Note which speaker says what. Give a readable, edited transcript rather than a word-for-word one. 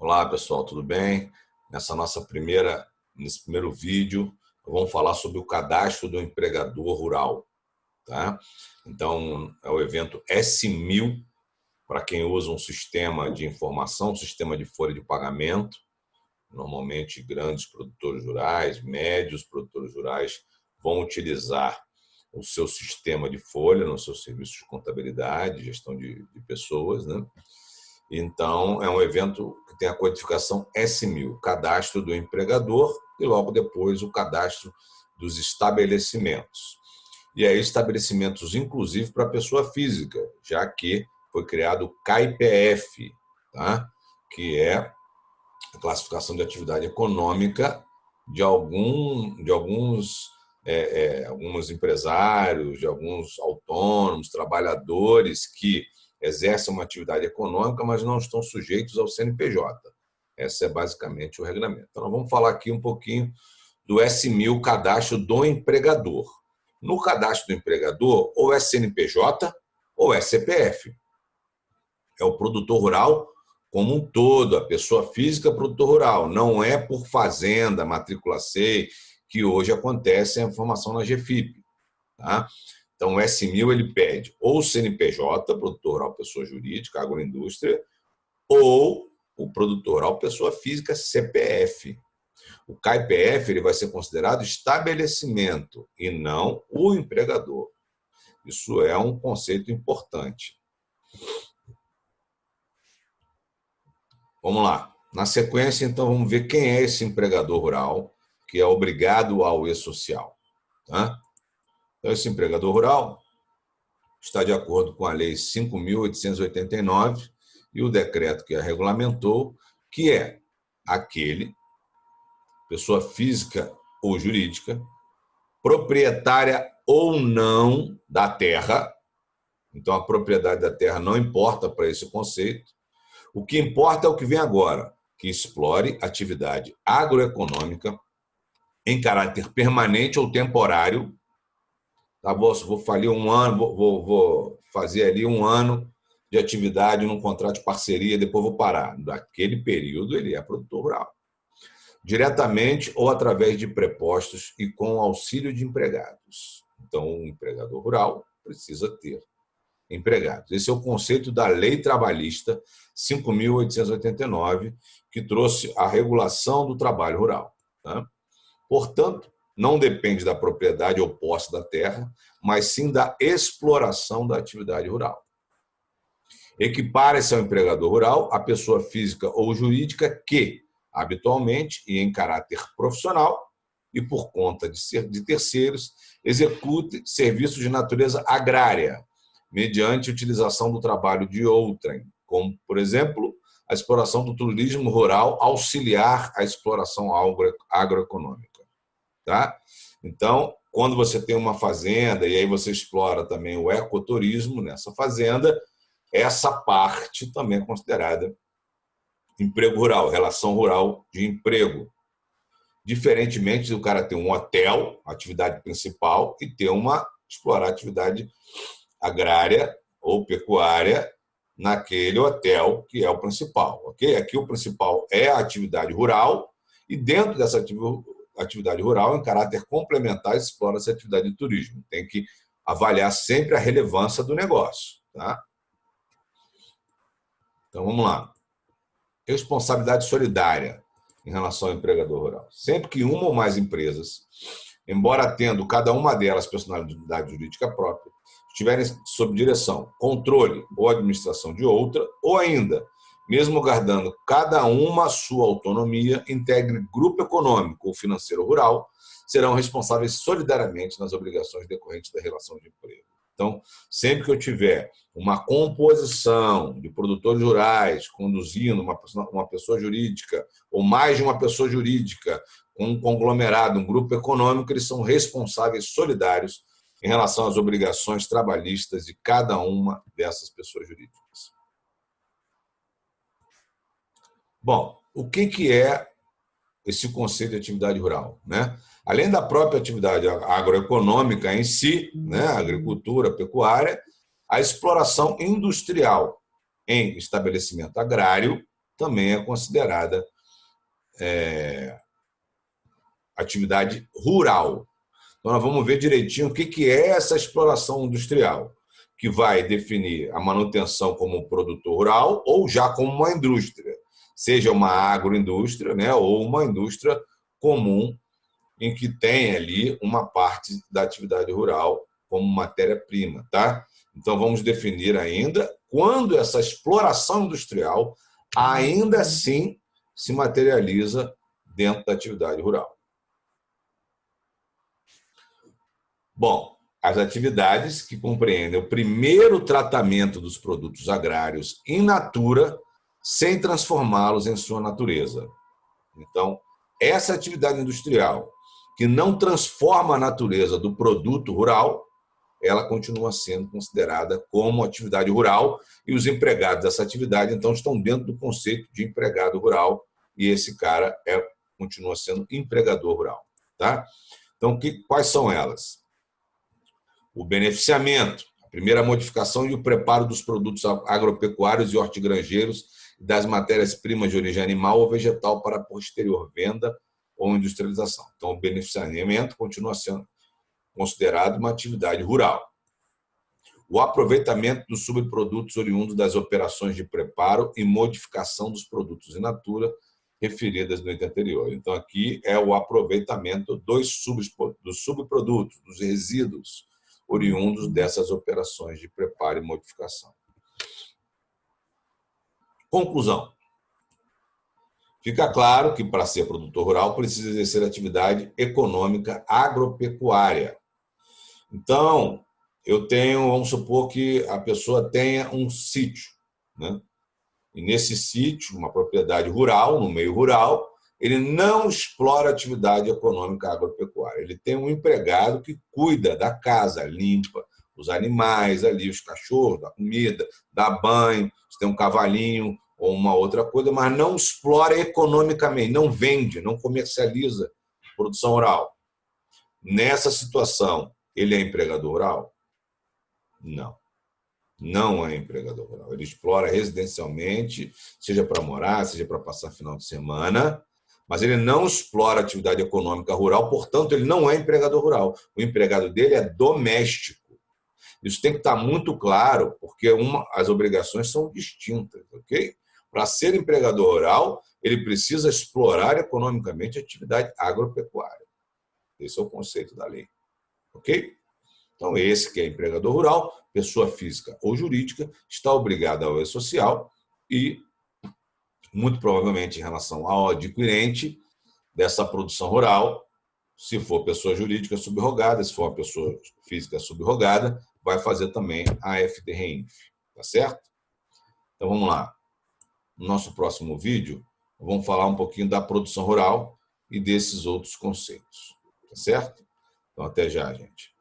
Speaker 1: Olá pessoal, tudo bem? Nesse primeiro vídeo, vamos falar sobre o cadastro do empregador rural, tá? Então, é o evento S1000 para quem usa um sistema de informação, um sistema de folha de pagamento. Normalmente, grandes produtores rurais, médios produtores rurais vão utilizar o seu sistema de folha no seu serviço de contabilidade, gestão de pessoas, né? Então, é um evento que tem a codificação S1000, cadastro do empregador e logo depois o cadastro dos estabelecimentos. E aí, estabelecimentos, inclusive, para a pessoa física, já que foi criado o CAIPF, tá? Que é a classificação de atividade econômica de alguns empresários, de alguns autônomos, trabalhadores que exercem uma atividade econômica, mas não estão sujeitos ao CNPJ. Esse é basicamente o regulamento. Então, nós vamos falar aqui um pouquinho do S1000, cadastro do empregador. No cadastro do empregador, ou é CNPJ ou é CPF. É o produtor rural como um todo, a pessoa física produtor rural. Não é por fazenda, matrícula C, que hoje acontece a informação na GFIP. Tá? Então, o S1000 ele pede ou CNPJ, produtor rural pessoa jurídica, agroindústria, ou o produtor rural pessoa física, CPF. O CAIPF ele vai ser considerado estabelecimento e não o empregador. Isso é um conceito importante. Vamos lá. Na sequência, então, vamos ver quem é esse empregador rural que é obrigado ao E-Social. Tá? Então, esse empregador rural está de acordo com a Lei 5.889 e o decreto que a regulamentou, que é aquele, pessoa física ou jurídica, proprietária ou não da terra. Então, a propriedade da terra não importa para esse conceito. O que importa é o que vem agora, que explore atividade agroeconômica em caráter permanente ou temporário. Tá bom? Vou fazer um ano, vou fazer ali um ano de atividade num contrato de parceria, depois vou parar. Daquele período, ele é produtor rural. Diretamente ou através de prepostos e com auxílio de empregados. Então, o empregador rural precisa ter empregados. Esse é o conceito da Lei Trabalhista 5.889, que trouxe a regulação do trabalho rural. Tá? Portanto, não depende da propriedade ou posse da terra, mas sim da exploração da atividade rural. Equipara-se ao empregador rural a pessoa física ou jurídica que, habitualmente e em caráter profissional e por conta de terceiros, execute serviços de natureza agrária, mediante utilização do trabalho de outrem, como, por exemplo, a exploração do turismo rural auxiliar à exploração agroeconômica. Tá? Então, quando você tem uma fazenda e aí você explora também o ecoturismo nessa fazenda, essa parte também é considerada emprego rural, relação rural de emprego. Diferentemente do cara ter um hotel, atividade principal, e ter explorar atividade agrária ou pecuária naquele hotel que é o principal. Okay? Aqui o principal é a atividade rural e dentro dessa atividade rural, em caráter complementar, explora-se a atividade de turismo. Tem que avaliar sempre a relevância do negócio. Tá? Então, vamos lá. Responsabilidade solidária em relação ao empregador rural. Sempre que uma ou mais empresas, embora tendo cada uma delas personalidade jurídica própria, estiverem sob direção, controle ou administração de outra, ou ainda, mesmo guardando cada uma a sua autonomia, integre grupo econômico ou financeiro rural, serão responsáveis solidariamente nas obrigações decorrentes da relação de emprego. Então, sempre que eu tiver uma composição de produtores rurais conduzindo uma pessoa jurídica ou mais de uma pessoa jurídica com um conglomerado, um grupo econômico, eles são responsáveis solidários em relação às obrigações trabalhistas de cada uma dessas pessoas jurídicas. Bom, o que é esse conceito de atividade rural? Né? Além da própria atividade agroeconômica em si, né, agricultura, pecuária, a exploração industrial em estabelecimento agrário também é considerada atividade rural. Então, nós vamos ver direitinho o que é essa exploração industrial, que vai definir a manutenção como um produtor rural ou já como uma indústria, seja uma agroindústria, né, ou uma indústria comum, em que tem ali uma parte da atividade rural como matéria-prima, tá? Então, vamos definir ainda quando essa exploração industrial ainda assim se materializa dentro da atividade rural. Bom, as atividades que compreendem o primeiro tratamento dos produtos agrários in natura, sem transformá-los em sua natureza. Então, essa atividade industrial que não transforma a natureza do produto rural, ela continua sendo considerada como atividade rural e os empregados dessa atividade, então, estão dentro do conceito de empregado rural e esse cara continua sendo empregador rural. Tá? Então, quais são elas? O beneficiamento, a primeira modificação e o preparo dos produtos agropecuários e hortigranjeiros e das matérias-primas de origem animal ou vegetal para posterior venda ou industrialização. Então, o beneficiamento continua sendo considerado uma atividade rural. O aproveitamento dos subprodutos oriundos das operações de preparo e modificação dos produtos in natura referidas no item anterior. Então, aqui é o aproveitamento dos subprodutos, dos resíduos oriundos dessas operações de preparo e modificação. Conclusão. Fica claro que, para ser produtor rural, precisa exercer atividade econômica agropecuária. Então, vamos supor que a pessoa tenha um sítio, né? E nesse sítio, uma propriedade rural, no meio rural, ele não explora atividade econômica agropecuária. Ele tem um empregado que cuida da casa, limpa os animais ali, os cachorros, dá comida, dá banho, se tem um cavalinho ou uma outra coisa, mas não explora economicamente, não vende, não comercializa produção rural. Nessa situação, ele é empregador rural? Não. Não é empregador rural. Ele explora residencialmente, seja para morar, seja para passar final de semana, mas ele não explora atividade econômica rural, portanto, ele não é empregador rural. O empregado dele é doméstico. Isso tem que estar muito claro, porque as obrigações são distintas, ok? Para ser empregador rural, ele precisa explorar economicamente a atividade agropecuária. Esse é o conceito da lei, ok? Então, esse que é empregador rural, pessoa física ou jurídica, está obrigado ao E-Social e, muito provavelmente, em relação ao adquirente dessa produção rural, se for pessoa jurídica subrogada, se for uma pessoa física subrogada, vai fazer também a FDREINF, tá certo? Então, vamos lá. No nosso próximo vídeo, vamos falar um pouquinho da produção rural e desses outros conceitos, tá certo? Então, até já, gente.